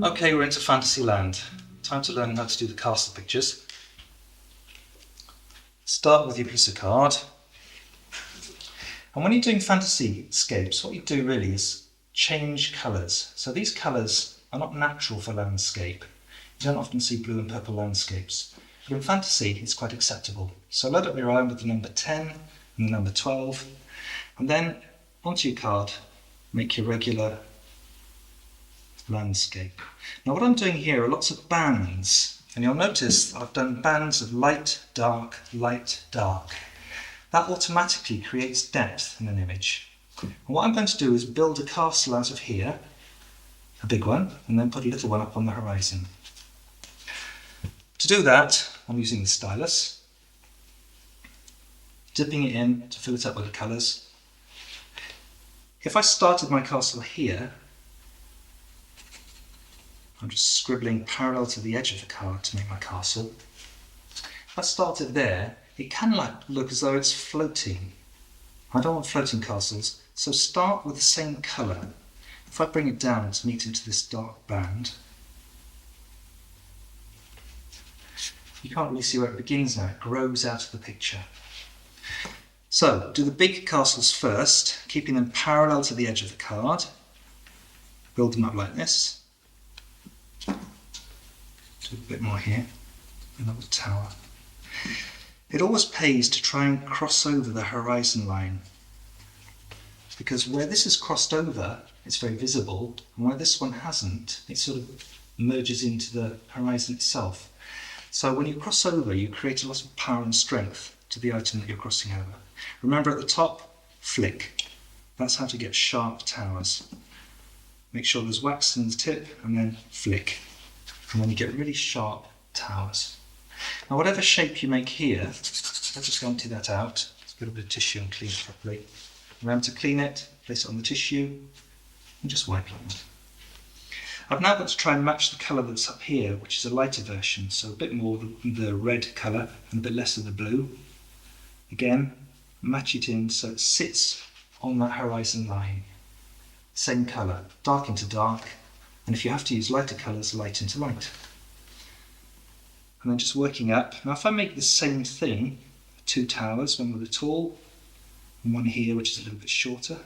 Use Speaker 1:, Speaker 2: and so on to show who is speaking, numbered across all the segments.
Speaker 1: Okay, we're into fantasy land. Time to learn how to do the castle pictures. Start with your piece of card. And when you're doing fantasy scapes, what you do really is change colours. So these colours are not natural for landscape. You don't often see blue and purple landscapes. But in fantasy, it's quite acceptable. So load up your eye with the number 10 and the number 12. And then onto your card, make your regular landscape. Now what I'm doing here are lots of bands, and you'll notice I've done bands of light, dark, light, dark. That automatically creates depth in an image. And what I'm going to do is build a castle out of here, a big one, and then put a little one up on the horizon. To do that, I'm using the stylus, dipping it in to fill it up with the colours. If I started my castle here, I'm just scribbling parallel to the edge of the card to make my castle. If I started there, it can look as though it's floating. I don't want floating castles, so start with the same colour. If I bring it down to meet into this dark band, you can't really see where it begins now, it grows out of the picture. So, do the big castles first, keeping them parallel to the edge of the card. Build them up like this. Do a bit more here, another tower. It always pays to try and cross over the horizon line, because where this is crossed over, it's very visible, and where this one hasn't, it sort of merges into the horizon itself. So when you cross over, you create a lot of power and strength to the item that you're crossing over. Remember, at the top, flick. That's how to get sharp towers. Make sure there's wax in the tip, and then flick. And then you get really sharp towers. Now whatever shape you make here, let's just go empty that out. Let's get a bit of tissue and clean it properly. Remember to clean it, place it on the tissue, and just wipe it. I've now got to try and match the colour that's up here, which is a lighter version, so a bit more of the red colour and a bit less of the blue. Again, match it in so it sits on that horizon line. Same colour, dark into dark, and if you have to use lighter colours, light into light. And then just working up. Now if I make the same thing, 2 towers, one with a tall, and one here which is a little bit shorter.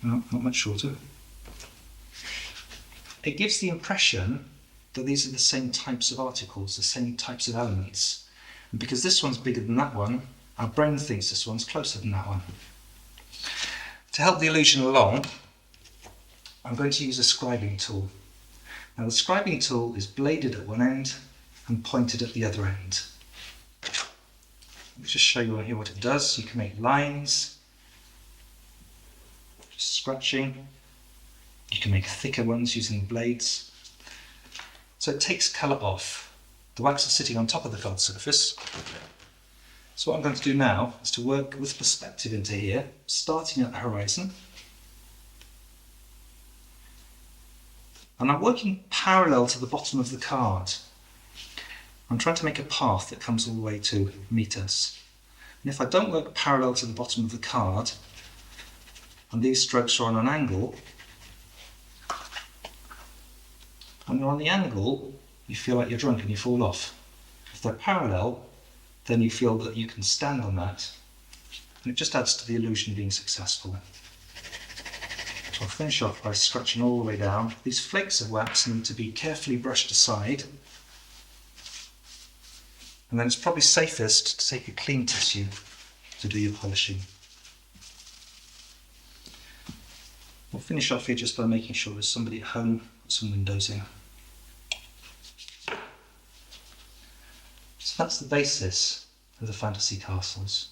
Speaker 1: No, not much shorter. It gives the impression that these are the same types of articles, the same types of elements. And because this one's bigger than that one, our brain thinks this one's closer than that one. To help the illusion along, I'm going to use a scribing tool. Now the scribing tool is bladed at one end and pointed at the other end. Let me just show you here what it does. You can make lines, just scratching. You can make thicker ones using the blades. So it takes colour off. The wax is sitting on top of the card surface. So what I'm going to do now is to work with perspective into here, starting at the horizon. And I'm working parallel to the bottom of the card. I'm trying to make a path that comes all the way to meet us. And if I don't work parallel to the bottom of the card, and these strokes are on an angle, when you're on the angle, you feel like you're drunk and you fall off. If they're parallel, then you feel that you can stand on that, and it just adds to the illusion of being successful. So I'll finish off by scratching all the way down. These flakes of wax need to be carefully brushed aside, and then it's probably safest to take a clean tissue to do your polishing. We'll finish off here just by making sure there's somebody at home with some windows in. So that's the basis of the fantasy castles.